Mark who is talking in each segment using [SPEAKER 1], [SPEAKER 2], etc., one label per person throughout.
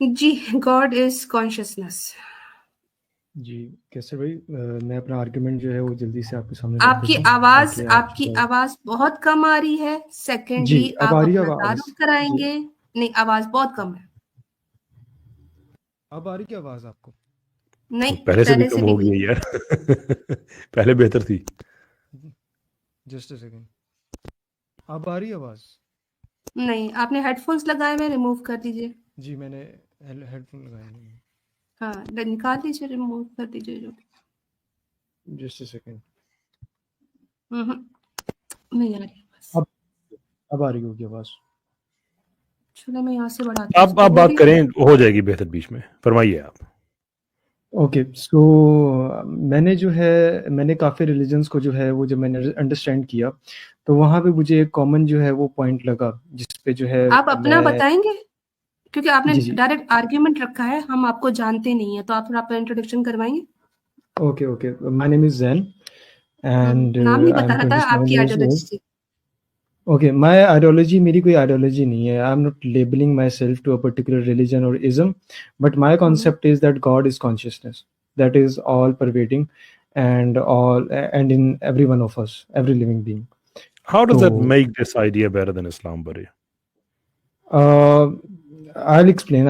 [SPEAKER 1] Ji, God is consciousness.
[SPEAKER 2] जी कैसर भाई, मैं अपना आर्गुमेंट जो है वो जल्दी से आपके सामने रख
[SPEAKER 1] आपकी
[SPEAKER 2] देता हूँ
[SPEAKER 1] आवाज
[SPEAKER 2] ताकि आप
[SPEAKER 1] आपकी आवाज बहुत कम आ रही है।
[SPEAKER 2] जी
[SPEAKER 1] सेकेंडली,
[SPEAKER 2] अब
[SPEAKER 1] आप
[SPEAKER 2] आ रही है
[SPEAKER 1] अपना
[SPEAKER 2] आवाज।
[SPEAKER 1] तारुफ
[SPEAKER 2] जी
[SPEAKER 1] कराएंगे? नहीं, आवाज बहुत कम है।
[SPEAKER 2] अब आ रही क्या आवाज आपको?
[SPEAKER 1] नहीं,
[SPEAKER 3] पहले से भी
[SPEAKER 1] पहले
[SPEAKER 3] कम
[SPEAKER 1] से भी
[SPEAKER 3] हो
[SPEAKER 1] नहीं
[SPEAKER 3] गई है
[SPEAKER 1] है।
[SPEAKER 3] यार। पहले बेहतर थी।
[SPEAKER 2] जस्ट अ सेकेंड, अब आ रही है आवाज?
[SPEAKER 1] नहीं, आपने हेडफोन्स लगाए हुए, रिमूव कर दीजिए।
[SPEAKER 2] जी मैंने हेडफोन लगाए नहीं।
[SPEAKER 1] हाँ, निकाल दीजिए, रिमूव कर दीजिए जो।
[SPEAKER 2] जस्ट अ सेकेंड,
[SPEAKER 1] नहीं आ रही बस।
[SPEAKER 2] अब अब आ रही होगी आवाज।
[SPEAKER 1] चलो, मैं यहाँ से बढ़ाती हूँ,
[SPEAKER 3] आप बात
[SPEAKER 1] बोलिए।
[SPEAKER 3] करें, हो जाएगी बेहतर। बीच में फरमाइए आप।
[SPEAKER 2] ओके सो मैंने काफ़ी रिलीजन्स को जो है वो जब मैंने अंडरस्टैंड किया तो वहाँ पे मुझे एक कॉमन जो है वो पॉइंट लगा जिस पे जो है
[SPEAKER 1] आप अपना
[SPEAKER 2] मैं।
[SPEAKER 1] बताएंगे? क्योंकि आपने
[SPEAKER 2] जी जी
[SPEAKER 1] डायरेक्ट आर्ग्यूमेंट रखा है, हम आपको जानते नहीं है, तो आप थोड़ा अपना इंट्रोडक्शन करवाएंगे।
[SPEAKER 2] Okay okay, my name is Jain and
[SPEAKER 1] नाम नहीं
[SPEAKER 2] आई एम
[SPEAKER 1] बता रहा था,
[SPEAKER 2] 27
[SPEAKER 1] आपकी
[SPEAKER 2] years old.
[SPEAKER 1] आइडियोलॉजी थी।
[SPEAKER 2] ओके, माय आइडियोलॉजी मेरी कोई आइडियोलॉजी नहीं है. I am not labelling my self to a particular religion और ism, but my concept is that God is consciousness that is all pervading and in every one of us, every living being.
[SPEAKER 3] How does
[SPEAKER 2] So
[SPEAKER 3] that make this idea better than Islam, buddy?
[SPEAKER 2] uh, I'll explain.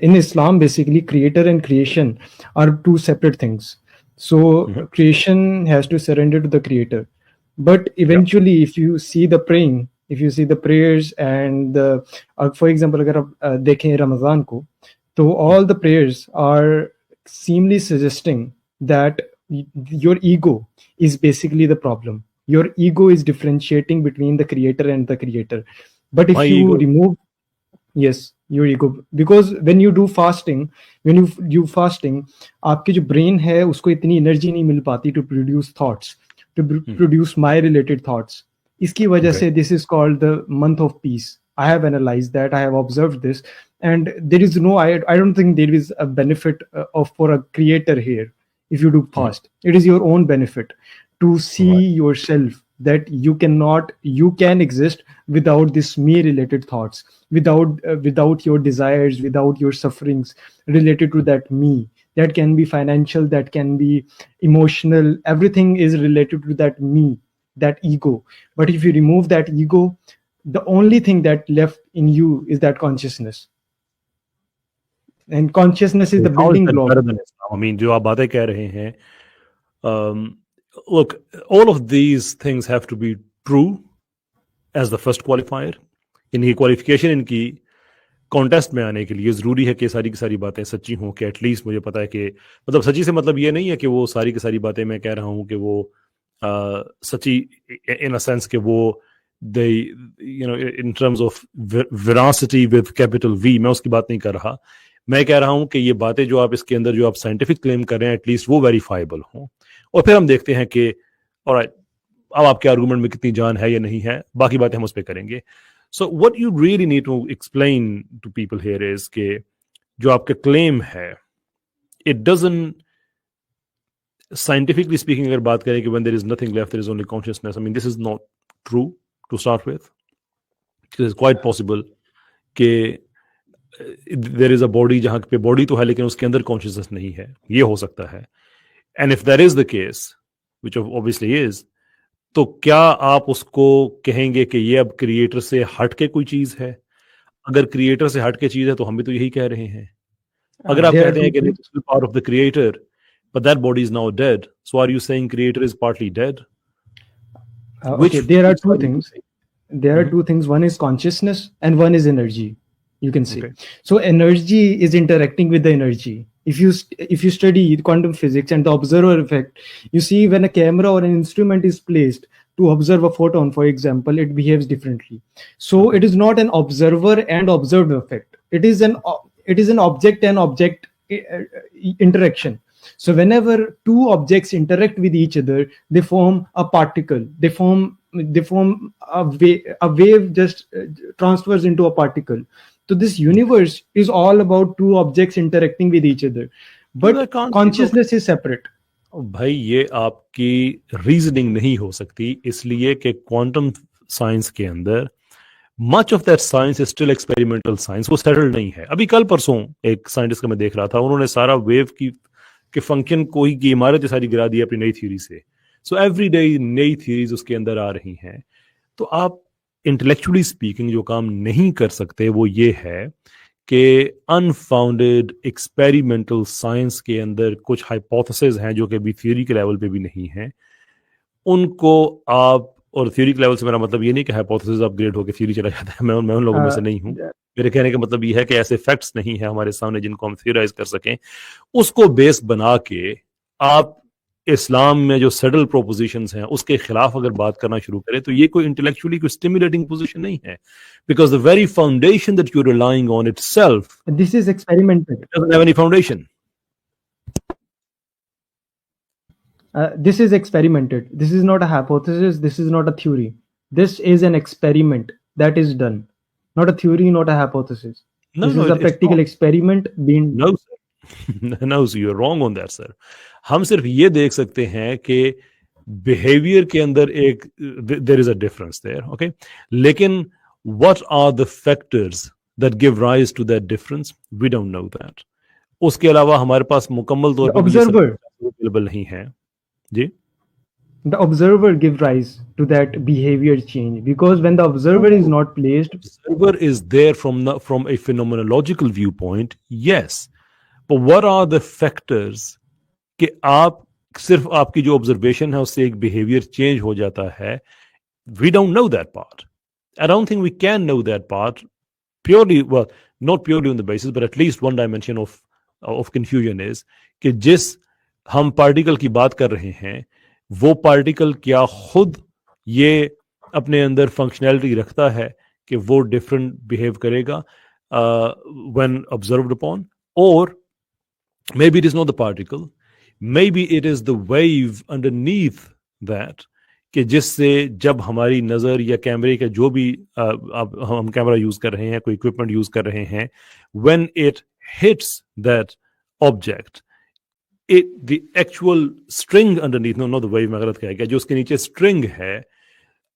[SPEAKER 2] In Islam, basically creator and creation are two separate things. So
[SPEAKER 3] Mhm.
[SPEAKER 2] creation has to surrender to the creator, but
[SPEAKER 3] Yeah.
[SPEAKER 2] eventually if you see the praying, if you see the prayers and the for example अगर आप देखें रमजान को, तो all the prayers are seemingly suggesting that your ego is basically the problem. Your ego is differentiating between the creator and the creator. But if
[SPEAKER 3] My
[SPEAKER 2] you
[SPEAKER 3] ego.
[SPEAKER 2] remove, yes, your ego, because when you do fasting, when you do fasting, आपके जो brain है उसको इतनी energy नहीं मिल पाती to produce thoughts, to produce my related thoughts. इसकी वजह
[SPEAKER 3] Okay.
[SPEAKER 2] से this is called the month of peace. I have analyzed that, I have observed this, and there is no, I don't think there is a benefit of for a creator here if you do fast. It is your own benefit to see
[SPEAKER 3] Right.
[SPEAKER 2] yourself that you can exist without this me related thoughts, without your desires, without your sufferings related to that me. That can be financial, that can be emotional, everything is related to that me, that ego. But if you remove that ego, the only thing that left in you is that consciousness, and consciousness is the
[SPEAKER 3] How is
[SPEAKER 2] building
[SPEAKER 3] that
[SPEAKER 2] block.
[SPEAKER 3] better than Islam? I mean, जो आप बातें कह रहे हैं, look, all of these things have to be true as the first qualifier. इनकी qualification, इनकी contest में आने के लिए जरूरी है कि सारी की सारी बातें सच्ची हों, कि एटलीस्ट मुझे पता है कि, मतलब सच्ची से मतलब ये नहीं है कि वो सारी की सारी बातें मैं कह रहा हूँ कि वो सच्ची इन अ सेंस कि वो they in terms of veracity with capital V, मैं उसकी बात नहीं कर रहा. मैं कह रहा हूं कि ये बातें जो आप इसके अंदर जो आप साइंटिफिक क्लेम कर रहे हैं, एटलीस्ट वो वेरीफाइबल हों. और फिर हम देखते हैं कि ऑलराइट, अब आपके आर्गुमेंट में कितनी जान है या नहीं है, बाकी बातें हम उस पर करेंगे. So what you really need to explain to people here is के जो आपका क्लेम है, इट डजंट, साइंटिफिकली स्पीकिंग अगर बात करें कि when there is nothing left, there is only consciousness, I mean this is not true to start with. It is quite possible कि there is a body जहां पे body तो है लेकिन उसके अंदर कॉन्शियसनेस नहीं है, ये हो सकता है. And if that is the case, which obviously is, तो क्या आप उसको कहेंगे कि ये अब क्रिएटर से हट के कोई चीज है? अगर क्रिएटर से हट के चीज है तो हम भी तो यही कह रहे हैं. अगर आप
[SPEAKER 2] There are
[SPEAKER 3] कहते
[SPEAKER 2] two
[SPEAKER 3] हैं कि
[SPEAKER 2] things.
[SPEAKER 3] This is part of the creator but that body is now dead, so are you saying creator is partly dead?
[SPEAKER 2] Okay, there are two things. There are
[SPEAKER 3] Mhm.
[SPEAKER 2] two things. One is consciousness and one is energy, you can say.
[SPEAKER 3] Okay.
[SPEAKER 2] So energy is interacting with the energy. If you study quantum physics and the observer effect, you see when a camera or an instrument is placed to observe a photon, for example, it behaves differently. So
[SPEAKER 3] Okay.
[SPEAKER 2] it is not an observer and observed effect. It is an object and object interaction. So whenever two objects interact with each other, they form a particle. They form a wave just transfers into a particle. So this universe is all about two objects interacting with each other,
[SPEAKER 3] That
[SPEAKER 2] but
[SPEAKER 3] can't be. Look,
[SPEAKER 2] consciousness is separate.
[SPEAKER 3] भाई ये आपकी reasoning नहीं हो सकती, इसलिए कि quantum science के अंदर much of that science is still experimental science, वो सेटल्ड नहीं है। अभी कल परसों एक साइंटिस्ट का मैं देख रहा था, उन्होंने सारा वेव की के फंक्शन को ही की इमारत सारी गिरा दी अपनी नई थ्योरी से। सो एवरी डे नई थ्योरीज उसके अंदर आ रही हैं। तो आप इंटेलेक्चुअली स्पीकिंग जो काम नहीं कर सकते वो ये है कि अनफाउंडेड एक्सपेरिमेंटल साइंस के अंदर कुछ हाइपोथेसिस हैं जो कि अभी थ्योरी के लेवल पे भी नहीं हैं, उनको आप, और थ्योरी के लेवल से मेरा मतलब ये नहीं कि हाइपोथेसिस अपग्रेड होकर थ्योरी चला जाता है, मैं उन लोगों में से नहीं हूं। मेरे कहने का मतलब ये है कि ऐसे फैक्ट्स नहीं है हमारे सामने जिनको हम थ्योराइज कर सकें, उसको बेस बना के आप इस्लाम में जो सेटल प्रोपोजिशंस हैं उसके खिलाफ अगर बात करना शुरू करें तो ये कोई इंटेलेक्चुअली कोई स्टिमुलेटिंग पोजीशन नहीं है, because the very foundation that you are relying on itself,
[SPEAKER 2] this is experimented,
[SPEAKER 3] doesn't have any foundation.
[SPEAKER 2] This is experimented. This is not a hypothesis. This is not a theory. This is an experiment that is done. Not a theory, not a hypothesis.
[SPEAKER 3] No,
[SPEAKER 2] this
[SPEAKER 3] no,
[SPEAKER 2] is a practical experiment being.
[SPEAKER 3] No, sir. No, so you're wrong on that, sir. हम सिर्फ ये देख सकते हैं कि behaviour के अंदर एक there is a difference there, okay, लेकिन what are the factors that give rise to that difference, we don't know that. उसके अलावा हमारे पास मुकम्मल तौर पर
[SPEAKER 2] ऑब्जर्वर
[SPEAKER 3] अवेलेबल नहीं है जी।
[SPEAKER 2] The observer give rise to that behavior change, because when the observer is not placed,
[SPEAKER 3] observer is there from a phenomenological viewpoint, yes, but what are the factors कि आप सिर्फ आपकी जो ऑब्जर्वेशन है उससे एक बिहेवियर चेंज हो जाता है? We don't know that part. I don't think we can know that part purely, well, not purely on the basis, but at least one dimension of confusion is कि जिस हम particle की बात कर रहे हैं वो पार्टिकल क्या खुद ये अपने अंदर फंक्शनैलिटी रखता है कि वो डिफरेंट बिहेव करेगा व्हेन ऑब्जर्व्ड अपॉन, और maybe it is not the particle, maybe it is the wave underneath that कि जिससे जब हमारी नज़र या कैमरे का जो भी हम कैमरा यूज कर रहे हैं, कोई इक्विपमेंट यूज कर रहे हैं, when it hits that object, the actual string underneath, no, not the wave, मैं गलत कह गया, जो उसके नीचे string है,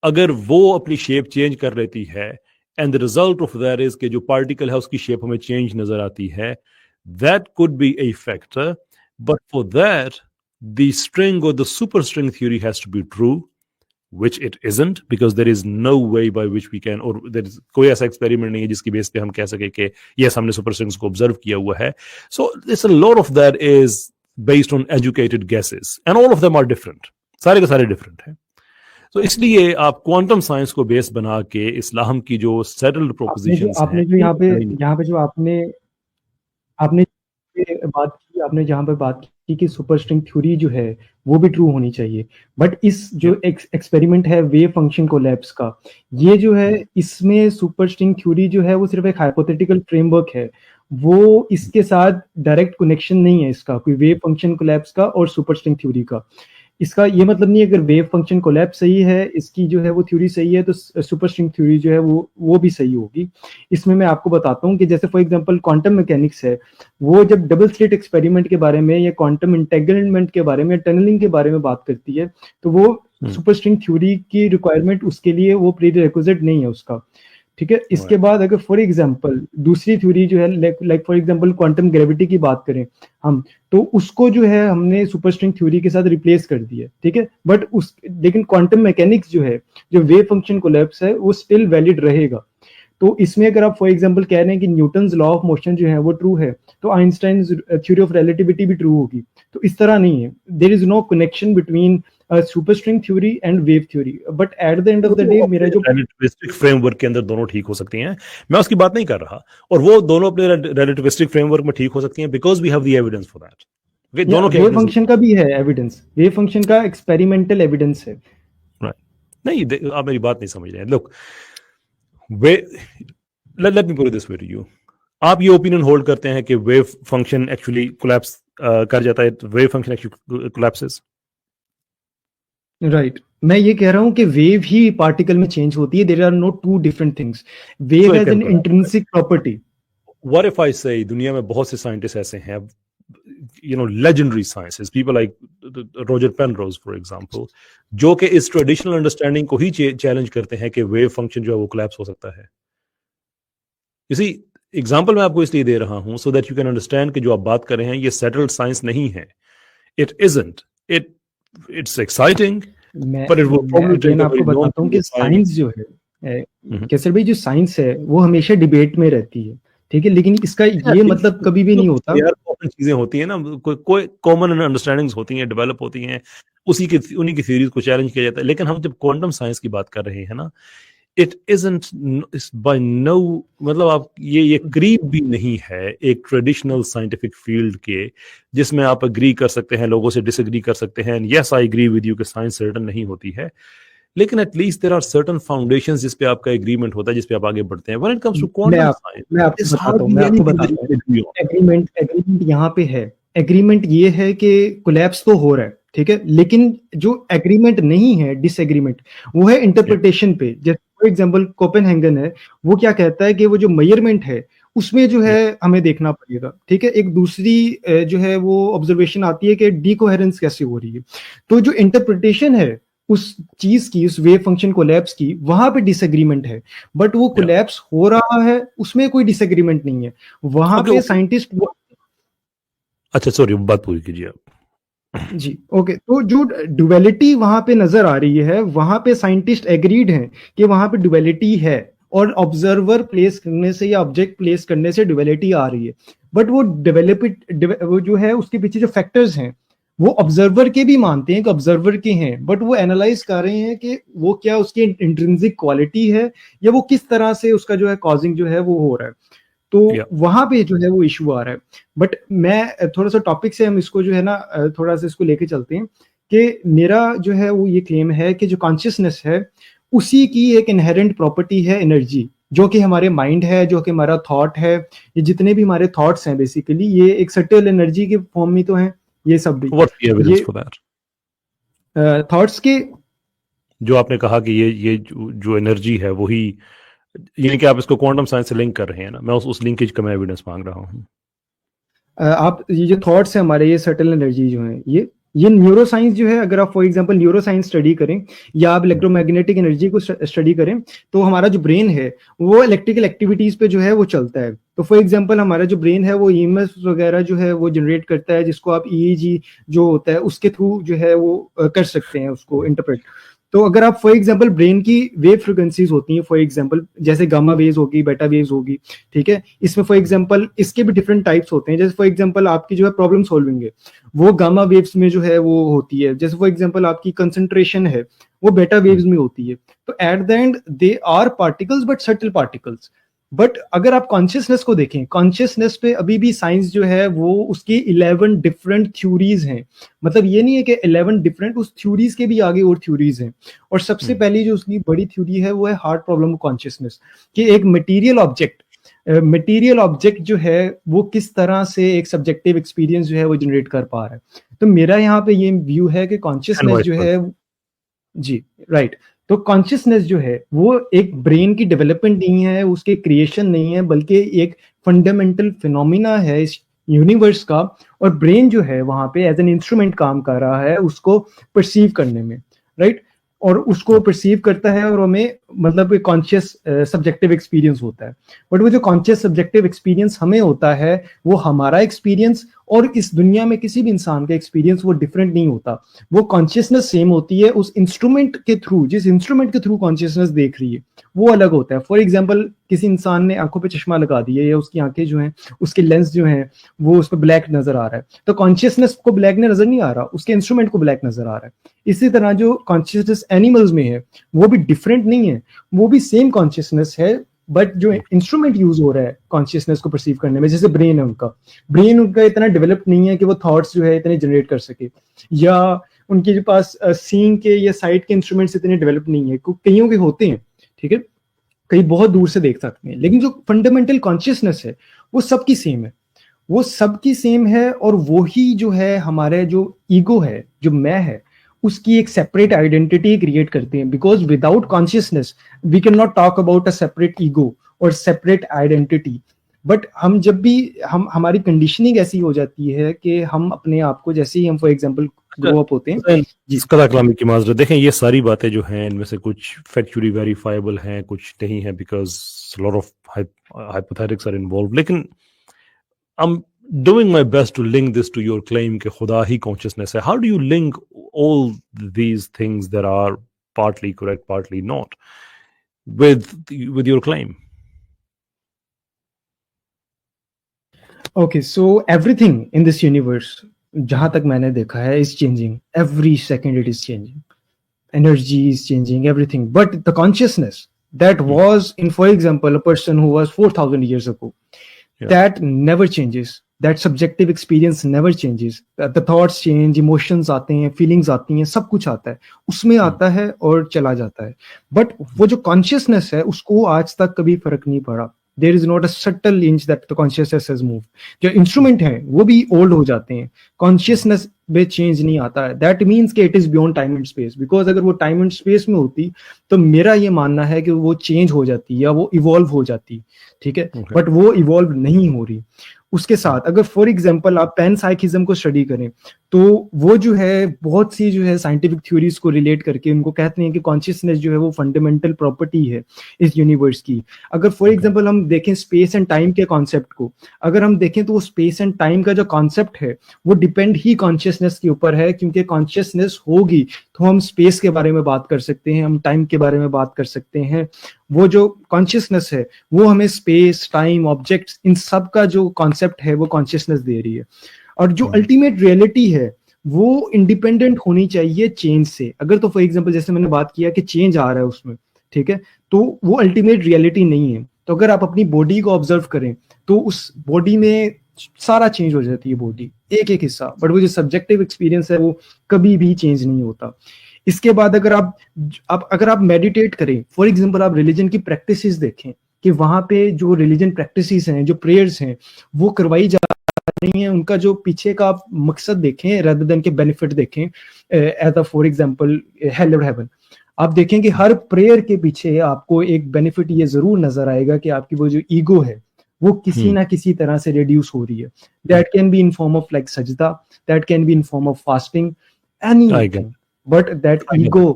[SPEAKER 3] अगर वो अपनी शेप चेंज कर लेती है and the result of that is कि जो पार्टिकल है उसकी शेप हमें चेंज नजर आती है, that could be a factor, but for that the string or the superstring theory has to be true, which it isn't, because there is no way by which we can, or there is कोई ऐसा experiment नहीं है जिसकी base पे हम कह सके कि yes हमने superstrings को ऑब्जर्व किया हुआ है। So there's a lot of that is based on educated guesses and all of them are different, सारे के सारे different हैं। तो इसलिए आप क्वांटम साइंस को बेस बना के इस्लाम की जो सेटल्ड प्रोपोजिशंस हैं,
[SPEAKER 2] आपने जो यहाँ पे जो आपने जहाँ पे बात की कि सुपरस्ट्रिंग थ्योरी जो है वो भी ट्रू होनी चाहिए, बट इस जो एक्सपेरिमेंट है वेव फंक्शन कोलैप्स का, ये जो है इसमें सुपरस्ट्रिंग थ्योरी जो है वो सिर्फ एक हाइपोथेटिकल फ्रेमवर्क है, वो इसके साथ डायरेक्ट कनेक्शन नहीं है इसका, कोई वेव फंक्शन कोलैप्स का और सुपरस्ट्रिंग थ्योरी का। इसका ये मतलब नहीं है अगर वेव फंक्शन कोलैप्स सही है, इसकी जो है वो थ्योरी सही है, तो सुपरस्ट्रिंग थ्योरी जो है वो भी सही होगी। इसमें मैं आपको बताता हूँ कि जैसे फॉर एग्जांपल क्वांटम मैकेनिक्स है, वो जब डबल स्लिट एक्सपेरिमेंट के बारे में या क्वांटम इंटेग्रलमेंट के बारे में, टनलिंग के बारे में बात करती है, तो वो सुपरस्ट्रिंग थ्योरी की रिक्वायरमेंट उसके लिए वो प्रीरिक्विजिट नहीं है उसका, ठीक है। इसके बाद अगर फॉर एग्जांपल दूसरी थ्योरी जो है like for example quantum gravity की बात करें हम, तो उसको जो है हमने सुपरस्ट्रिंग थ्योरी के साथ रिप्लेस कर दिया, ठीक है, बट लेकिन क्वांटम मैकेनिक्स जो है, जो वेव फंक्शन कोलैप्स है, वो स्टिल वैलिड रहेगा। तो इसमें अगर आप फॉर एग्जांपल कह रहे हैं कि न्यूटन्स लॉ ऑफ मोशन जो है वो ट्रू है, तो आइंस्टाइन थ्योरी ऑफ रिलेटिविटी भी ट्रू होगी। तो इस तरह नहीं है, there is no connection between superstring theory and wave theory, but at the end of the day मेरा जो
[SPEAKER 3] रिलेटिविस्टिक फ्रेमवर्क के अंदर दोनों ठीक हो सकती हैं, मैं उसकी बात नहीं कर रहा, और वो दोनों अपने रिलेटिविस्टिक फ्रेमवर्क में ठीक हो सकती हैं because we have the evidence for that. दोनों के
[SPEAKER 2] वेव फंक्शन का भी है एविडेंस, वेव फंक्शन का एक्सपेरिमेंटल एविडेंस है,
[SPEAKER 3] राइट? नहीं, आप मेरी बात नहीं समझ रहे हैं। Look, let me put it this way to you, आप ये ओपिनियन होल्ड करते हैं कि वेव फंक्शन एक्चुअली कोलैप्स कर जाता है, wave function actually collapses,
[SPEAKER 2] right? मैं ये कह रहा हूँ कि वेव ही पार्टिकल में चेंज होती है, there are no two different things, wave has an intrinsic property.
[SPEAKER 3] What if I say दुनिया में बहुत से साइंटिस्ट ऐसे हैं, legendary scientists, people like Roger Penrose for example, जो कि इस ट्रेडिशनल अंडरस्टैंडिंग को ही चैलेंज करते हैं कि वेव फंक्शन जो है वो कोलैप्स हो सकता है। इसी एग्जांपल मैं आपको इसलिए दे रहा हूं so that you can understand कि जो आप बात कर रहे हैं ये सेटल्ड साइंस नहीं है। It isn't, it's exciting but it will probably take a
[SPEAKER 2] आपको
[SPEAKER 3] very long
[SPEAKER 2] बताता हूँ कि
[SPEAKER 3] period of time.
[SPEAKER 2] साइंस जो है केसर भाई, जो साइंस है वो हमेशा डिबेट में रहती है, ठीक है, लेकिन इसका ये मतलब कभी भी नहीं होता।
[SPEAKER 3] यार कॉमन चीजें होती है ना, कोई कॉमन अंडरस्टैंडिंग्स होती हैं, डेवलप होती हैं, उन्हीं की थ्योरीज को चैलेंज किया जाता है। लेकिन हम जब क्वांटम साइंस की बात कर रहे हैं ना, इट इजंट बाय नो, मतलब आप ये करीब भी नहीं है एक ट्रेडिशनल साइंटिफिक फील्ड के जिसमें आप एग्री कर सकते हैं, लोगों से डिसएग्री कर सकते हैं। Yes I agree with you कि साइंस सर्टन नहीं होती है, लेकिन at least there are certain foundations जिस पे आपका एग्रीमेंट होता है, जिस पे आप आगे बढ़ते हैं। When it comes to quantum science,
[SPEAKER 2] मैं आपको बताता हूं एग्रीमेंट यहाँ पे है। एग्रीमेंट ये है कि कोलैप्स तो हो रहा है, ठीक है, लेकिन जो एग्रीमेंट नहीं है, डिसएग्रीमेंट, वो है इंटरप्रिटेशन पे। जैसे फॉर एग्जांपल कोपेनहेगन है, वो क्या कहता है कि वो जो मेजरमेंट है उसमें जो है हमें देखना पड़ेगा, ठीक है। एक दूसरी जो है वो ऑब्जर्वेशन आती है कि डीकोहेरेंस कैसे हो रही है। तो जो इंटरप्रिटेशन है उस चीज की, उस वेव फंक्शन कोलैप्स की, वहां पे डिसएग्रीमेंट है, बट वो कोलैप्स हो रहा है उसमें कोई डिसएग्रीमेंट नहीं है। वहां पे साइंटिस्ट
[SPEAKER 3] अच्छा सॉरी बात पूरी कीजिए आप।
[SPEAKER 2] जी ओके, तो जो ड्युअलिटी वहां पे नजर आ रही है, वहां पे साइंटिस्ट एग्रीड हैं कि वहां पे ड्युअलिटी है, और ऑब्जर्वर प्लेस करने से या ऑब्जेक्ट प्लेस करने से ड्युअलिटी आ रही है। बट वो वो जो है उसके पीछे जो फैक्टर्स हैं वो ऑब्जर्वर के भी मानते हैं कि ऑब्जर्वर के हैं, बट वो एनालाइज कर रहे हैं कि वो क्या उसकी इंट्रिंसिक क्वालिटी है या वो किस तरह से उसका जो है कॉजिंग जो है वो हो रहा है। तो वहां पे जो है वो इशू आ रहा है। बट मैं थोड़ा सा टॉपिक से हम इसको जो है ना थोड़ा सा इसको लेके चलते हैं कि मेरा जो है वो ये क्लेम है कि जो कॉन्शियसनेस है उसी की एक इनहेरेंट प्रॉपर्टी है एनर्जी, जो कि हमारे माइंड है, जो कि हमारा थॉट है, ये जितने भी हमारे थॉट्स हैं बेसिकली ये एक सटल एनर्जी के फॉर्म में तो हैं ये सब भी।
[SPEAKER 3] What's the evidence for that?
[SPEAKER 2] Thoughts के
[SPEAKER 3] जो आपने कहा कि ये जो एनर्जी है वही, यानी कि आप इसको क्वांटम साइंस से लिंक कर रहे हैं ना, मैं उस लिंकेज का मैं एविडेंस मांग रहा हूँ।
[SPEAKER 2] आप ये जो थॉट्स है हमारे, ये सटल एनर्जी जो है, ये न्यूरो साइंस जो है, अगर आप for example neuro science study करें या आप इलेक्ट्रोमैग्नेटिक एनर्जी को स्टडी करें, तो हमारा जो ब्रेन है वो इलेक्ट्रिकल एक्टिविटीज पे जो है वो चलता है। तो फॉर एग्जांपल हमारा जो ब्रेन है वो ईएमएफ वगैरह जो है वो जनरेट करता है, जिसको आप ईईजी जो होता है उसके थ्रू जो है वो कर सकते हैं उसको इंटरप्रेट। तो अगर आप फॉर एग्जांपल ब्रेन की वेव फ्रिक्वेंसीज होती हैं, फॉर एग्जांपल जैसे गामा वेव्स होगी, बेटा वेव्स होगी, ठीक है, इसमें फॉर एग्जांपल इसके भी डिफरेंट टाइप्स होते हैं। जैसे फॉर एग्जांपल आपकी जो है प्रॉब्लम सॉल्विंग है वो गामा वेव्स में जो है वो होती है। जैसे फॉर एग्जांपल आपकी कंसंट्रेशन है वो बेटा वेव्स में होती है। तो at the end they are particles but subtle particles. But अगर आप कॉन्शियसनेस को देखें, कॉन्शियसनेस पे अभी भी साइंस जो है वो उसकी 11 डिफरेंट थ्योरीज हैं। मतलब ये नहीं है कि 11 डिफरेंट, उस थ्योरीज के भी आगे और थ्योरीज हैं। और सबसे पहली जो उसकी बड़ी थ्योरी है वो है हार्ड प्रॉब्लम ऑफ कॉन्शियसनेस, कि एक मटेरियल ऑब्जेक्ट जो है वो किस तरह से एक सब्जेक्टिव एक्सपीरियंस जो है वो जनरेट कर पा रहा है। तो मेरा यहाँ पे ये व्यू है कि कॉन्शियसनेस जो है, जी राइट, तो कॉन्शियसनेस जो है वो एक ब्रेन की डेवलपमेंट नहीं है, उसके क्रिएशन नहीं है, बल्कि एक फंडामेंटल फिनोमिना है इस यूनिवर्स का। और ब्रेन जो है वहां पे एज एन इंस्ट्रूमेंट काम कर रहा है उसको परसीव करने में, राइट, और उसको परसीव करता है और हमें मतलब कॉन्शियस सब्जेक्टिव एक्सपीरियंस होता है। बट वो जो कॉन्शियस सब्जेक्टिव एक्सपीरियंस हमें होता है वो हमारा एक्सपीरियंस और इस दुनिया में किसी भी इंसान का एक्सपीरियंस वो डिफरेंट नहीं होता। वो कॉन्शियसनेस सेम होती है, उस इंस्ट्रूमेंट के थ्रू, जिस इंस्ट्रूमेंट के थ्रू कॉन्शियसनेस देख रही है वो अलग होता है। फॉर एग्जाम्पल किसी इंसान ने आंखों पे चश्मा लगा दिया या उसकी आंखें जो हैं उसके लेंस जो हैं वो उस पर ब्लैक नजर आ रहा है, तो कॉन्शियसनेस को ब्लैक नजर नहीं आ रहा, उसके इंस्ट्रूमेंट को ब्लैक नजर आ रहा है। इसी तरह जो कॉन्शियसनेस एनिमल्स में है वो भी डिफरेंट नहीं है, वो भी सेम कॉन्शियसनेस है, बट जो इंस्ट्रूमेंट यूज हो रहा है कॉन्शियसनेस को परसीव करने में, जैसे ब्रेन है उनका इतना डेवलप नहीं है कि वो थॉट्स जो है इतने जनरेट कर सके, या उनके पास सीइंग के या साइट के इंस्ट्रूमेंट्स इतने डेवलप नहीं है। कईयों के होते हैं, ठीक है, कई बहुत दूर से देख सकते हैं, लेकिन जो फंडामेंटल कॉन्शियसनेस है वो सबकी सेम है, वो सबकी सेम है। और वही जो है हमारे जो ईगो है, जो मैं है, उसकी एक सेपरेट आइडेंटिटी क्रिएट करते हैं। Because without consciousness we can not talk about a separate ego और सेपरेट आइडेंटिटी। बट हम जब भी हमारी कंडीशनिंग ऐसी हो जाती है कि हम अपने आप को, जैसे ही हम फॉर एग्जांपल ग्रो अप होते हैं जी।
[SPEAKER 3] इसका कलामी की माजरत, देखें ये सारी बातें जो हैं इनमें से कुछ फैक्चुअली वेरीफाइबल हैं, कुछ नहीं है, because lot of hypothetics are involve, लेकिन I'm doing my best to link this to your claim कि खुदा ही consciousness है. How do you link all these things that are partly correct, partly not, with your claim?
[SPEAKER 2] Okay, so everything in this universe, जहां तक मैंने देखा है, is changing. Every second it is changing. Energy is changing, everything. But the consciousness that was in, for example, a person who was 4,000 years ago,
[SPEAKER 3] Yeah.
[SPEAKER 2] that never changes. That subjective experience never changes. The thoughts change, emotions आते हैं, feelings आती हैं, सब कुछ आता है, उसमें आता है और चला जाता है. But वो जो consciousness है, उसको आज तक कभी फर्क नहीं पड़ा. There is not a subtle inch that the consciousness has moved. जो इंस्ट्रूमेंट हैं वो भी ओल्ड हो जाते हैं, कॉन्शियसनेस में चेंज नहीं आता है. दैट मीन्स कि it is beyond time and space. Because अगर वो टाइम एंड स्पेस में होती तो मेरा ये मानना है कि वो चेंज हो जाती या वो इवॉल्व हो जाती, ठीक है. बट वो इवॉल्व नहीं हो रही. उसके साथ अगर फॉर एग्जांपल आप पैनसाइकिज्म को स्टडी करें तो वो जो है बहुत सी जो है साइंटिफिक थ्योरीज को रिलेट करके उनको कहते हैं कि कॉन्शियसनेस जो है वो फंडामेंटल प्रॉपर्टी है इस यूनिवर्स की. अगर फॉर एग्जांपल हम देखें स्पेस एंड टाइम के कॉन्सेप्ट को, अगर हम देखें तो वो स्पेस एंड टाइम का जो कॉन्सेप्ट है वो डिपेंड ही कॉन्शियसनेस के ऊपर है, क्योंकि कॉन्शियसनेस होगी तो हम स्पेस के बारे में बात कर सकते हैं, हम टाइम के बारे में बात कर सकते हैं. वो जो कॉन्शियसनेस है वो हमें स्पेस, टाइम, ऑब्जेक्ट्स, इन सब का जो कॉन्सेप्ट है वो कॉन्शियसनेस दे रही है. और जो अल्टीमेट रियलिटी है वो इंडिपेंडेंट होनी चाहिए चेंज से. अगर तो फॉर एग्जांपल जैसे मैंने बात किया कि चेंज आ रहा है उसमें, ठीक है, तो वो अल्टीमेट रियलिटी नहीं है. तो अगर आप अपनी बॉडी को ऑब्जर्व करें तो उस बॉडी में सारा चेंज हो जाती है, बॉडी एक एक हिस्सा. बट वो जो सब्जेक्टिव एक्सपीरियंस है वो कभी भी चेंज नहीं होता. इसके बाद अगर आप मेडिटेट करें, फॉर एग्जांपल आप रिलीजन की प्रैक्टिसेस देखें कि वहां पे जो रिलीजन प्रैक्टिसेस हैं, जो प्रेयर्स हैं, वो करवाई जा रही हैं, उनका जो पीछे का आप मकसद देखें रादर देन के बेनिफिट देखें, as a for example hell और हेवन, आप देखें कि हर प्रेयर के पीछे आपको एक बेनिफिट ये जरूर नजर आएगा कि आपकी वो जो ईगो है वो किसी ना किसी तरह से रिड्यूस हो रही है. That can be in form of like सजदा, that can be in form of fasting, anything, but that ego.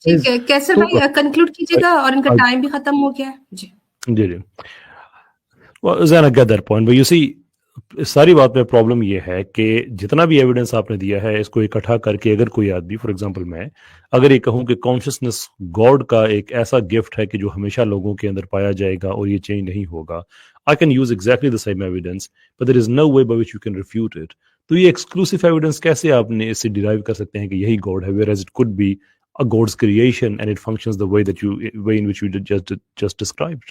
[SPEAKER 1] ठीक है कैसर भाई कंक्लूड कीजिएगा और इनका टाइम भी खत्म हो गया है जी.
[SPEAKER 3] जी. Well, Zain, I get that point, but you see, इस सारी बात में प्रॉब्लम ये है कि जितना भी एविडेंस आपने दिया है इसको इकट्ठा करके अगर कोई आदमी, फॉर एग्जांपल मैं अगर ये कहूं कि कॉन्शियसनेस गॉड का एक ऐसा गिफ्ट है कि जो हमेशा लोगों के अंदर पाया जाएगा और ये चेंज नहीं होगा, I can use exactly the same evidence but there is no way by which you can refute it. तो ये एक्सक्लूसिव एविडेंस कैसे आपने इससे डिराइव कर सकते हैं कि यही गॉड है, whereas it could be a God's creation and it functions the way in which you just described?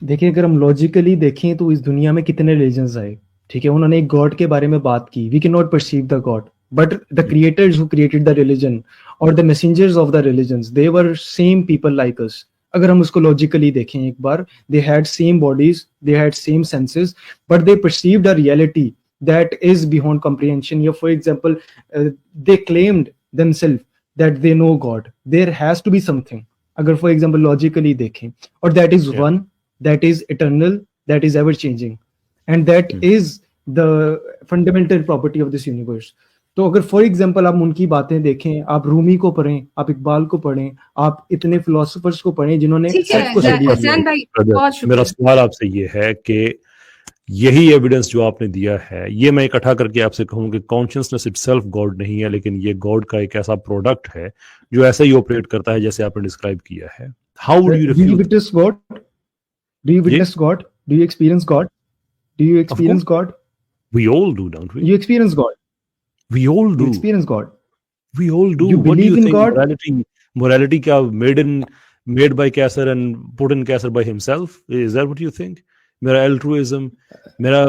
[SPEAKER 2] देखिए अगर हम लॉजिकली देखें तो इस दुनिया में कितने रिलीजन्स आए, ठीक है, उन्होंने एक गॉड के बारे में बात की. We can not perceive the God but the creators who created the religion और the messengers of the religions, they were same people like us. अगर हम उसको लॉजिकली देखें एक बार, they had same bodies, they had same senses, but they perceived a reality that is beyond comprehension. Yeah, for example, they claimed themselves that they know God. There has to be something. Agar for example logically देखें, or that is one, that is eternal, that is ever changing, and that is the fundamental property of this universe. तो अगर for example आप उनकी बातें देखें, आप रूमी को पढ़ें, आप इकबाल को पढ़ें, आप इतने फिलोसोफर्स को पढ़ें जिन्होंने सच को स्टडी किया.
[SPEAKER 3] मेरा सवाल आपसे ये है कि यही एविडेंस जो आपने दिया है ये मैं इकट्ठा करके आपसे कहूं कि कॉन्शियसनेस इटसेल्फ गॉड नहीं है, लेकिन ये गॉड का एक ऐसा प्रोडक्ट है जो ऐसा ही ऑपरेट करता है जैसे आपने डिस्क्राइब किया है. How do you
[SPEAKER 2] witness God? Do you witness God? Do you experience God? Do you experience God?
[SPEAKER 3] We all do, don't we?
[SPEAKER 2] You experience God.
[SPEAKER 3] We all do.
[SPEAKER 2] You experience God.
[SPEAKER 3] We all do.
[SPEAKER 2] You
[SPEAKER 3] What do
[SPEAKER 2] believe
[SPEAKER 3] you
[SPEAKER 2] in
[SPEAKER 3] think?
[SPEAKER 2] God?
[SPEAKER 3] Morality क्या made by Caesar and put in Caesar by himself? Is that what you think? मेरा altruism, मेरा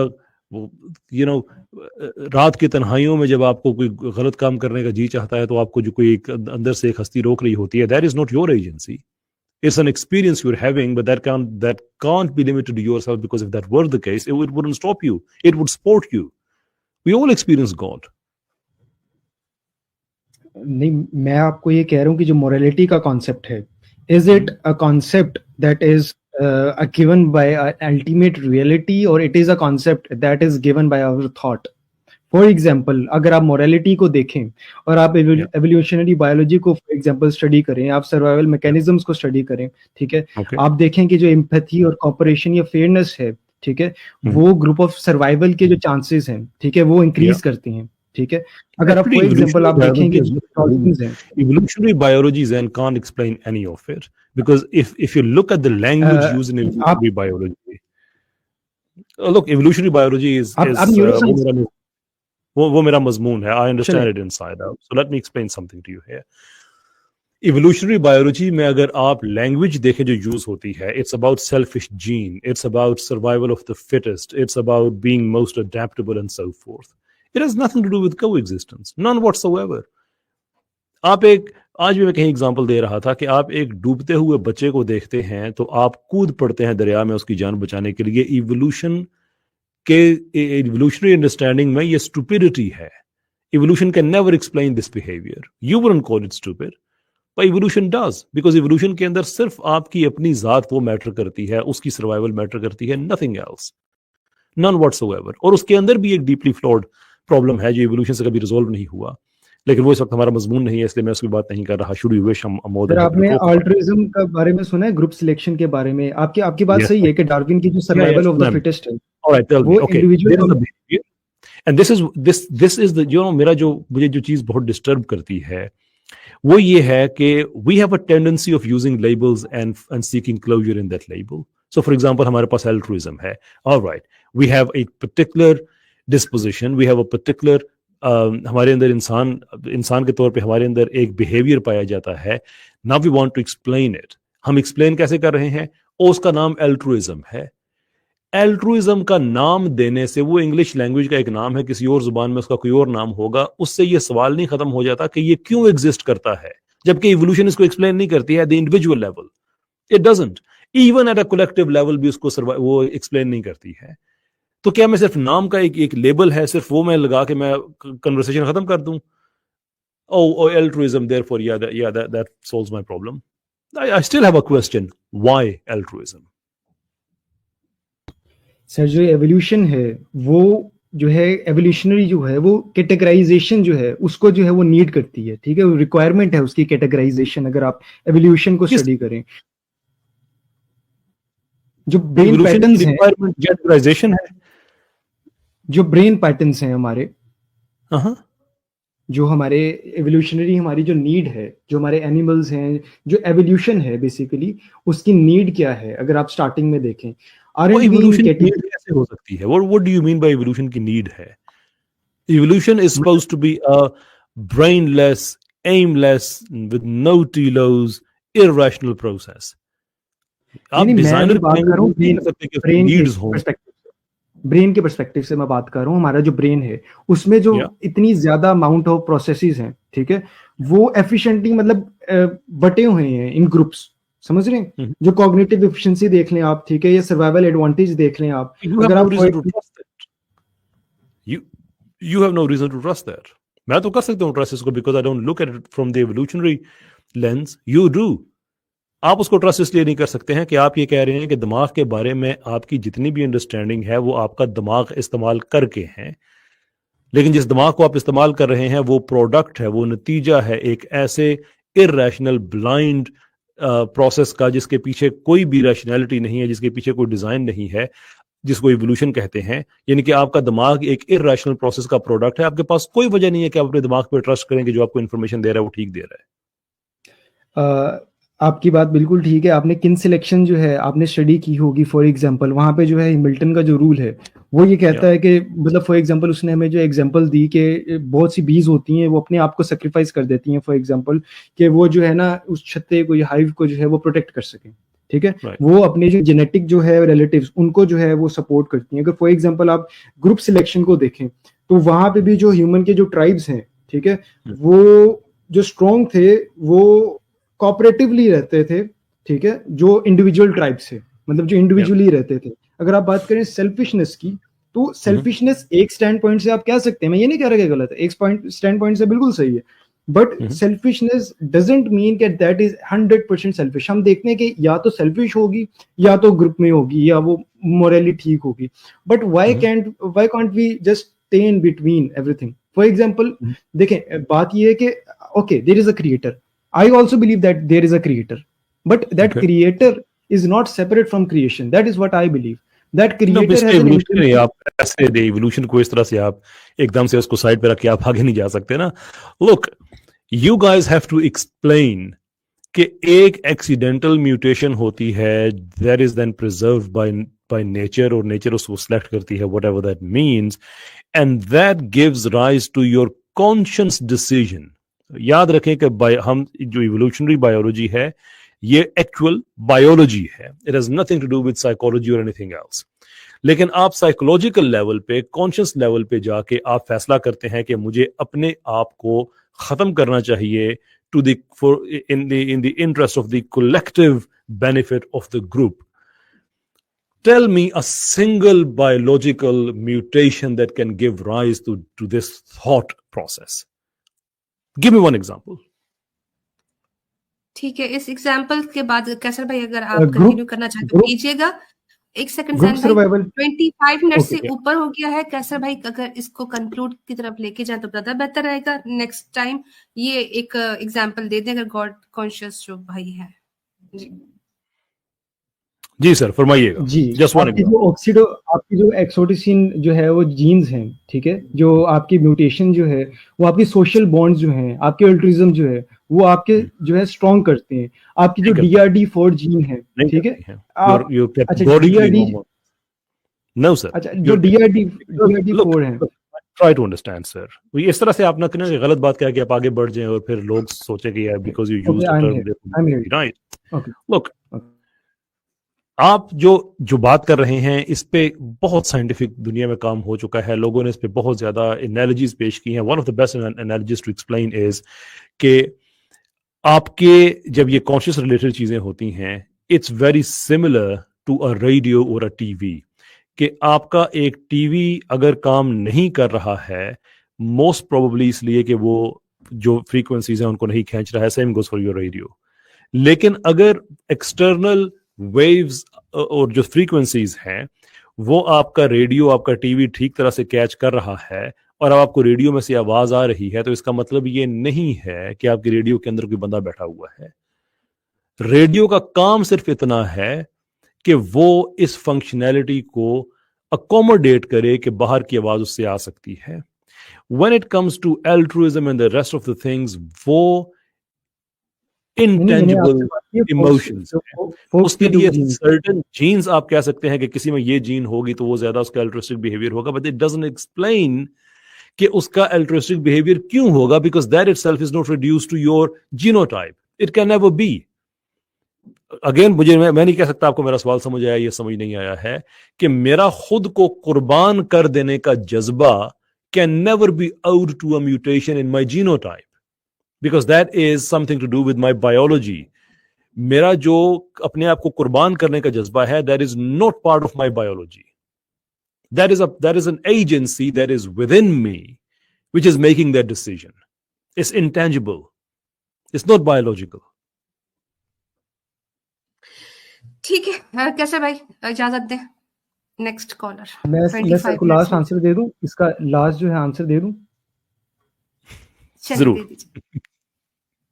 [SPEAKER 3] रात की तन्हाइयों में जब आपको कोई गलत काम करने का जी चाहता है तो आपको जो कोई अंदर से एक हस्ती रोक रही होती है, that is not your agency. It's an experience you're having, but that can't be limited to yourself, because if that were the case, it wouldn't stop you. It would support you. We all experience God.
[SPEAKER 2] नहीं, मैं आपको ये कह रहा हूँ कि जो morality का कॉन्सेप्ट है, is it a concept that is given by ultimate reality, or it is a concept that is given by our thought. For example अगर आप मोरालिटी को देखें और आप एवोल्यूशनरी बायोलॉजी को फॉर एग्जाम्पल स्टडी करें, आप सर्वाइवल मैकेनिज्म्स को स्टडी करें, ठीक है, आप देखें कि जो एम्पैथी और कॉपरेशन या फेयरनेस है, ठीक है, वो ग्रुप ऑफ सर्वाइवल के जो चांसेस हैं, ठीक है, वो इंक्रीज करती हैं, ठीक है। अगर आप फॉर एग्जाम्पल आप देखेंगे
[SPEAKER 3] evolutionary biology then can't explain any of it, because if you look at the language used in evolutionary biology, look, evolutionary biology is वो मेरा मजमून है, I understand it inside out. So let me explain something to you here. Evolutionary biology में अगर आप language देखें जो use होती है, it's about selfish gene, it's about survival of the fittest, it's about being most adaptable and so forth. It has nothing to do with coexistence, none whatsoever. आप आज भी मैं कहीं एग्जांपल दे रहा था कि आप एक डूबते हुए बच्चे को देखते हैं तो आप कूद पड़ते हैं दरिया में उसकी जान बचाने के लिए। इवोल्यूशन के evolutionary understanding में ये stupidity है। Evolution can never explain this behavior. You wouldn't call it stupid, but evolution does, because evolution के अंदर सिर्फ आपकी अपनी जात वो मैटर करती है, उसकी सर्वाइवल मैटर करती है, nothing else, none whatsoever. और उसके अंदर भी एक deeply flawed प्रॉब्लम है जो इवोल्यूशन से कभी रिजोल्व नहीं हुआ, लेकिन वो इस वक्त हमारा मजमून नहीं है, इसलिए मैं उसकी बात नहीं कर रहा। शुड यू विश
[SPEAKER 2] सर, आपने अल्ट्रुइज्म के बारे में सुना है, ग्रुप सिलेक्शन के बारे में? आपकी बात सही है कि डार्विन की जो सर्वाइवल ऑफ द फिटेस्ट है,
[SPEAKER 3] alright, tell me, okay, and this is the, you know, मेरा जो मुझे जो चीज बहुत डिस्टर्ब करती है वो ये है कि we have a tendency of using labels and seeking closure in that label. So for example हमारे पास अल्ट्रुइज्म है, alright, we have a particular disposition, we have a particular हमारे अंदर इंसान के तौर पे हमारे अंदर एक बिहेवियर पाया जाता है। Now we want to explain it. हम एक्सप्लेन कैसे कर रहे हैं? उसका नाम अल्ट्रुइज्म है। अल्ट्रुइज्म का नाम देने से, वो इंग्लिश लैंग्वेज का एक नाम है, किसी और जुबान में उसका कोई और नाम होगा, उससे ये सवाल नहीं खत्म हो जाता कि ये क्यों एग्जिस्ट करता है, जबकि इवोल्यूशन इसको एक्सप्लेन नहीं करती है। At the individual level it doesn't, even at a collective level भी उसको वो एक्सप्लेन नहीं करती है। तो क्या मैं सिर्फ नाम का एक लेबल है, सिर्फ वो मैं लगा के मैं कन्वर्सेशन खत्म कर दूं? Oh, altruism, therefore, that solves my problem. I still have a question. Why altruism?
[SPEAKER 2] Sir, जो एवोल्यूशन है वो जो है, एवोल्यूशनरी जो है वो कैटेगराइजेशन जो है उसको जो है वो नीड करती है, ठीक है, वो रिक्वायरमेंट है उसकी कैटेगराइजेशन। अगर आप एवोल्यूशन को स्टडी करें, जो ब्रेन पैटर्न्स हैं,
[SPEAKER 3] कैटेगराइजेशन है,
[SPEAKER 2] जो ब्रेन पैटर्न्स हैं हमारे, जो हमारे एवोल्यूशनरी हमारी जो नीड है, जो हमारे एनिमल्स हैं, जो एवोल्यूशन है बेसिकली उसकी नीड क्या है, अगर आप स्टार्टिंग में देखें,
[SPEAKER 3] evolution कैसे हो सकती है? What do you mean by evolution की नीड है? Evolution is supposed to be a brainless, aimless, with no telos, irrational process. आप डिजाइनर बात कर रहा हूँ
[SPEAKER 2] ब्रेन के पर्सपेक्टिव से मैं बात कर रहा हूँ। हमारा जो ब्रेन है उसमें जो इतनी ज्यादा अमाउंट ऑफ प्रोसेसेस हैं, ठीक है, वो एफिशिएंटली मतलब बटे हुए हैं इन ग्रुप्स, समझ रहे हैं? जो कॉग्निटिव एफिशिएंसी देख लें आप, ठीक है, या सर्वाइवल एडवांटेज देख लें आप, अगर आप
[SPEAKER 3] you have no reason to trust that. मैं तो कर सकता हूँ ट्रस्ट इसको, because I don't look at it from the evolutionary lens. You do. आप उसको ट्रस्ट इसलिए नहीं कर सकते हैं कि आप ये कह रहे हैं कि दिमाग के बारे में आपकी जितनी भी अंडरस्टैंडिंग है वो आपका दिमाग इस्तेमाल करके है, लेकिन जिस दिमाग को आप इस्तेमाल कर रहे हैं वो प्रोडक्ट है, वो नतीजा है एक ऐसे इरैशनल ब्लाइंड प्रोसेस का जिसके पीछे कोई भी रैशनैलिटी नहीं है, जिसके पीछे कोई डिजाइन नहीं है, जिसको इवोल्यूशन कहते हैं। यानी कि आपका दिमाग एक इरैशनल प्रोसेस का प्रोडक्ट है। आपके पास कोई वजह नहीं है कि आप अपने दिमाग पर ट्रस्ट करें कि जो आपको इन्फॉर्मेशन दे रहा है वो ठीक दे रहा है।
[SPEAKER 2] आपकी बात बिल्कुल ठीक है। आपने किन सिलेक्शन जो है आपने स्टडी की होगी, फॉर एग्जांपल वहां पे जो है मिल्टन का जो रूल है वो ये कहता है कि मतलब फॉर एग्जांपल उसने हमें जो एग्जांपल दी कि बहुत सी बीज होती हैं वो अपने आप को सेक्रीफाइस कर देती हैं, फॉर एग्जांपल कि वो जो है ना उस छत्ते को या हाइव को जो है वो प्रोटेक्ट कर सकें, ठीक है, वो अपने जो जेनेटिक जो है रिलेटिव्स उनको जो है वो सपोर्ट करती हैं। अगर फॉर एग्जांपल आप ग्रुप सिलेक्शन को देखें तो वहां पे भी जो ह्यूमन के जो ट्राइब्स हैं, ठीक है, वो जो स्ट्रॉन्ग थे वो कोऑपरेटिवली रहते थे, ठीक है, जो इंडिविजुअल ट्राइब्स है, मतलब जो इंडिविजुअली रहते थे। अगर आप बात करें सेल्फिशनेस की, तो सेल्फिशनेस एक स्टैंड पॉइंट से आप कह सकते हैं, मैं ये नहीं कह रहा कि गलत है, एक स्टैंड पॉइंट से बिल्कुल सही है, बट सेल्फिशनेस डजंट मीन कि दैट इज 100% सेल्फिश. हम देखते हैं कि या तो सेल्फिश होगी या तो ग्रुप में होगी या वो मोरली ठीक होगी. But why can't we just stay in between everything? For example देखें, बात ये है कि okay, there is a creator. I also believe that there is a creator, but that creator is not separate from creation. That is what I believe. That creator has an
[SPEAKER 3] evolution नहीं, आप ऐसे दे evolution को इस तरह से आप एकदम से उसको साइड पे रख के आप आगे नहीं जा सकते ना. Look, you guys have to explain कि एक accidental mutation होती है, that is then preserved by nature, और nature उसको select करती है, whatever that means, and that gives rise to your conscious decision. याद रखें कि हम जो evolutionary biology है ये एक्चुअल बायोलॉजी है. It has nothing to do with psychology और एनीथिंग एल्स. लेकिन आप साइकोलॉजिकल लेवल पे, कॉन्शियस लेवल पे जाके आप फैसला करते हैं कि मुझे अपने आप को खत्म करना चाहिए to the in the interest of the collective benefit of the group. Tell me a single biological mutation that can give rise to this thought process. Give me one example.
[SPEAKER 1] ठीक है, इस एग्जांपल के बाद कैसर भाई अगर आप continue करना चाहते हो कीजिएगा. एक सेकंड सैन भाई, 25 मिनट से ऊपर हो गया है. कैसर भाई अगर इसको कंक्लूड की तरफ लेके जाए तो ज्यादा बेहतर रहेगा. नेक्स्ट टाइम ये एक एग्जांपल दे दें अगर गॉड कॉन्शियस जो भाई है.
[SPEAKER 3] जी सर, फरमाइएगा.
[SPEAKER 2] जी, आपकी जो एक्सोटिसिन जो है वो जीन्स हैं, ठीक है, जो आपकी म्यूटेशन जो है वो आपकी सोशल बॉन्ड्स जो हैं, आपके अल्ट्रिज्म जो है वो आपके जो है स्ट्रॉन्ग करते हैं. आपकी जो DRD4 जीन है, ठीक है, अच्छा DRD
[SPEAKER 3] नो सर,
[SPEAKER 2] अच्छा जो DRD4 है.
[SPEAKER 3] Try to understand sir. इस तरह से आप ना करें, गलत बात क्या है कि आप आगे बढ़ जाएं और फिर लोग सोचे कि यार because you used the term right. Look, आप जो बात कर रहे हैं इस पे बहुत साइंटिफिक दुनिया में काम हो चुका है. लोगों ने इस पे बहुत ज्यादा एनालॉजीज पेश की हैं. One of the best analogies to explain is कि आपके जब ये कॉन्शियस रिलेटेड चीजें होती हैं, it's very similar to a radio और अ टीवी. कि आपका एक टीवी अगर काम नहीं कर रहा है, मोस्ट प्रोबेबली इसलिए कि वो जो फ्रीक्वेंसीज हैं उनको नहीं खींच रहा है. Same goes for your radio. लेकिन अगर एक्सटर्नल वेव्स और जो फ्रीक्वेंसीज हैं वो आपका रेडियो, आपका टीवी ठीक तरह से कैच कर रहा है और अब आपको रेडियो में से आवाज आ रही है, तो इसका मतलब ये नहीं है कि आपके रेडियो के अंदर कोई बंदा बैठा हुआ है. रेडियो का काम सिर्फ इतना है कि वो इस फंक्शनैलिटी को अकोमोडेट करे कि बाहर की आवाज उससे आ सकती है. When it comes to altruism and the rest of the things, वो इंटेंजिबल इमोशंस. उसके लिए सर्टेन जीन्स आप कह सकते हैं कि किसी में ये जीन होगी तो वो ज्यादा उसका अल्ट्रुइस्टिक बिहेवियर होगा, बट इट डजंट एक्सप्लेन कि उसका अल्ट्रुइस्टिक बिहेवियर क्यों होगा, because that itself is not reduced to your genotype. It can never be. Again मैं नहीं कह सकता आपको मेरा सवाल समझ आया, ये समझ नहीं आया है कि मेरा खुद को कुर्बान कर देने का जज्बा can never be out to a mutation in my genotype, because that is something to do with my biology. मेरा जो अपने आप को कुर्बान करने का जज्बा है, that is not part of my biology. That is an agency that is within me which is making that decision. It's intangible. It's not biological.
[SPEAKER 1] ठीक है, कैसे भाई इजाजत दें. Next collar.
[SPEAKER 2] मैं सर को लास्ट आंसर दे दूं, इसका लास्ट जो है आंसर दे दूं.
[SPEAKER 3] जरूर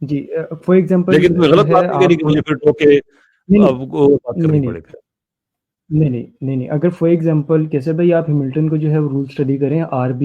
[SPEAKER 2] जी. फॉर एग्जांपल, लेकिन
[SPEAKER 3] गलत बात नहीं करी कि मुझे फिर टोके अब बात करनी पड़ेगी.
[SPEAKER 2] नहीं, अगर फॉर एग्जांपल कैसे भाई आप हैमिल्टन को जो है रूल स्टडी करें, RB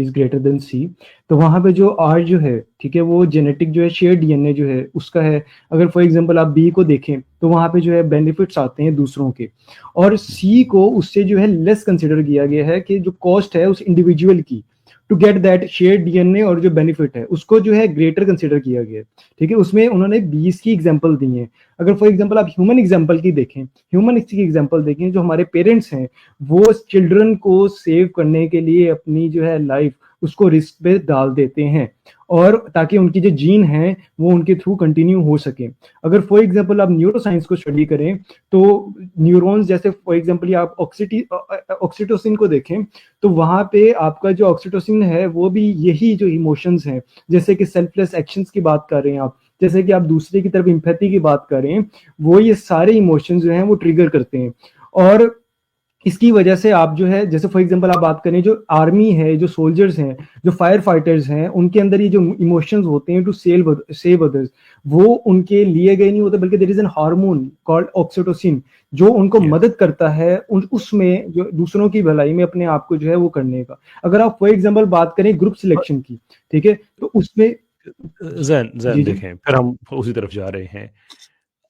[SPEAKER 2] is greater than C, तो वहां पे जो R जो है, ठीक है, वो जेनेटिक जो है शेयर DNA जो है उसका है. अगर फॉर एग्जांपल आप B को देखें तो वहां पे जो है बेनिफिट्स आते हैं दूसरों के, और C को उससे जो है लेस कंसिडर किया गया है कि जो कॉस्ट है उस इंडिविजुअल की to get that share DNA और जो बेनिफिट है उसको जो है ग्रेटर कंसिडर किया गया है. ठीक है, उसमें उन्होंने 20 की एग्जांपल दी है. अगर फॉर एग्जांपल आप ह्यूमन एग्जांपल की देखें, ह्यूमन की एग्जांपल देखें, जो हमारे पेरेंट्स हैं वो चिल्ड्रन को सेव करने के लिए अपनी जो है लाइफ उसको रिस्क पे डाल देते हैं, और ताकि उनकी जो जीन है वो उनके थ्रू कंटिन्यू हो सके। अगर फॉर एग्जांपल आप न्यूरो साइंस को स्टडी करें तो न्यूरॉन्स, जैसे फॉर एग्जांपल आप ऑक्सीटोसिन को देखें तो वहां पे आपका जो ऑक्सीटोसिन है वो भी यही जो इमोशंस हैं, जैसे कि सेल्फलेस एक्शंस की बात कर रहे हैं आप, जैसे कि आप दूसरे की तरफ एम्पैथी की बात कर रहे हैं, वो ये सारे इमोशंस जो हैं वो ट्रिगर करते हैं। और इसकी वजह से आप जो है, जैसे फॉर एग्जांपल आप बात करें, जो आर्मी है, जो सोल्जर्स हैं, जो फायर फाइटर्स हैं, उनके अंदर ये जो इमोशंस होते हैं टू सेव अदर्स, वो उनके लिए गए नहीं होते, बल्कि there is an hormone called oxytocin जो उनको मदद करता है उसमें जो दूसरों की भलाई में अपने आप को जो है वो करने का। अगर आप फॉर एग्जांपल बात करें ग्रुप सिलेक्शन की, ठीक है, तो उसमें
[SPEAKER 3] जैन देखें, फिर हम उसी तरफ जा रहे हैं।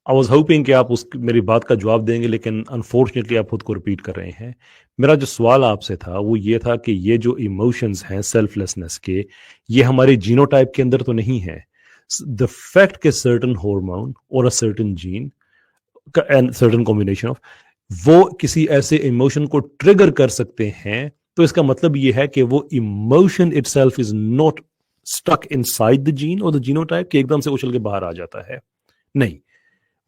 [SPEAKER 3] आई वॉज होपिंग कि आप उस मेरी बात का जवाब देंगे, लेकिन अनफॉर्चुनेटली आप खुद को रिपीट कर रहे हैं। मेरा जो सवाल आपसे था वो ये था कि ये जो इमोशंस हैं सेल्फलेसनेस के, ये हमारे जीनोटाइप के अंदर तो नहीं है। द फैक्ट के सर्टन हार्मोन और a certain gene and certain combination of वो किसी ऐसे इमोशन को ट्रिगर कर सकते हैं, तो इसका मतलब ये है कि वो emotion itself is not stuck inside the gene और द जीनोटाइप के एकदम से उछल के बाहर आ जाता है। नहीं,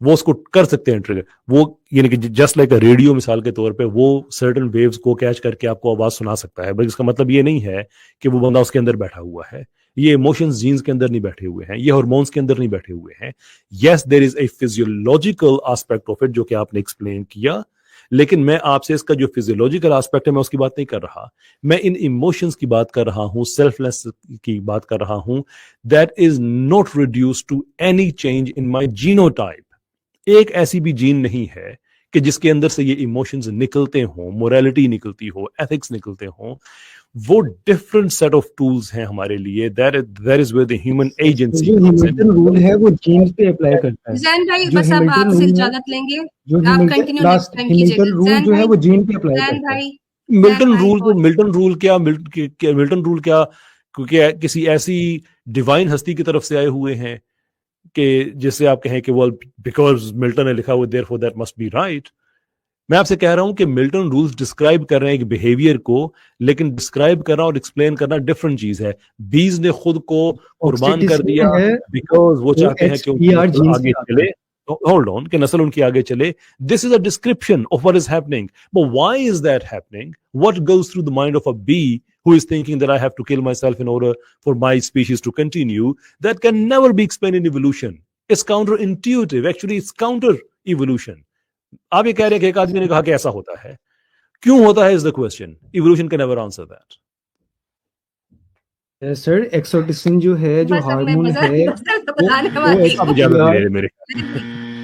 [SPEAKER 3] वो उसको कर सकते हैं ट्रिगर। वो यानी कि जस्ट लाइक रेडियो मिसाल के तौर पे वो सर्टेन वेव्स को कैच करके आपको आवाज सुना सकता है, बल्कि इसका मतलब ये नहीं है कि वो बंदा उसके अंदर बैठा हुआ है। ये इमोशंस जीन्स के अंदर नहीं बैठे हुए हैं, ये हार्मोन्स के अंदर नहीं बैठे हुए हैं। Yes, there is a physiological aspect of it जो कि आपने एक्सप्लेन किया, लेकिन मैं आपसे इसका जो फिजियोलॉजिकल एस्पेक्ट है मैं उसकी बात नहीं कर रहा। मैं इन इमोशंस की बात कर रहा हूं, सेल्फलेस की बात कर रहा हूं। That is not reduced to any change in my genotype. एक ऐसी भी जीन नहीं है कि जिसके अंदर से ये इमोशंस निकलते हों, मोरालिटी निकलती हो, एथिक्स निकलते हों। वो डिफरेंट सेट ऑफ टूल्स हैं हमारे लिए। That is where the human agency,
[SPEAKER 2] जो हैमिल्टन रूल है वो जीन्स पे अप्लाई करता है।
[SPEAKER 1] जैन भाई बस अब आपसे इजाजत लेंगे,
[SPEAKER 2] जो
[SPEAKER 1] आप कंटिन्यू नेक्स्ट टाइम कीजिएगा।
[SPEAKER 2] हैमिल्टन रूल जो है वो जीन पे अप्लाई
[SPEAKER 1] जैन
[SPEAKER 2] करता है।
[SPEAKER 1] भाई,
[SPEAKER 3] मिल्टन रूल क्या क्योंकि किसी ऐसी डिवाइन हस्ती की तरफ से आए हुए हैं कि जिससे आप कहें कि वो बिकॉज मिल्टन ने लिखा हुआ therefore that must be right. मैं आपसे कह रहा हूं कि मिल्टन रूल्स डिस्क्राइब कर रहे हैं एक बिहेवियर को, लेकिन डिस्क्राइब करना और एक्सप्लेन करना डिफरेंट चीज है। बीज ने खुद को कुर्बान कर दिया बिकॉज वो चाहते हैं कि उनकी नस्ल आगे चले। Hold on, कि नस्ल उनकी आगे चले। This is a description of what is happening. But why is that happening? What goes through the mind of a bee who is thinking that I have to kill myself in order for my species to continue? That can never be explained in evolution. It's counterintuitive. Actually, it's counter evolution. आप ये कह रहे हैं कि एक आदमी ने कहा कि ऐसा होता है, क्यों होता है is the question. Evolution can never answer that.
[SPEAKER 2] Sir एक्सोटिसिन जो है, जो हार्मोन है,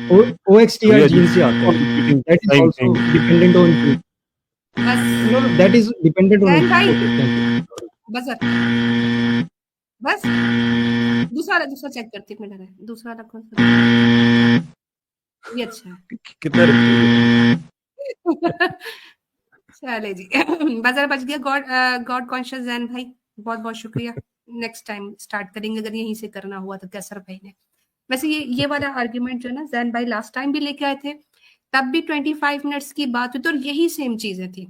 [SPEAKER 2] वो OXTR जीन से आता है। That is also dependent on gene. Know that is dependent on
[SPEAKER 1] बस दूसरा चेक करते हैं। मेरा दूसरा रखो, ये अच्छा है।
[SPEAKER 3] कितना
[SPEAKER 1] चले जी, बाजार बच गया। गॉड कॉन्शियस जैन भाई, बहुत बहुत शुक्रिया। नेक्स्ट टाइम स्टार्ट करेंगे अगर यहीं से करना हुआ तो कैसर भाई ने। वैसे ये वाला आर्ग्यूमेंट जो है ना जैन भाई लास्ट टाइम भी लेके आए थे, तब भी 25 मिनट्स की बात हुई तो यही सेम चीजें थी।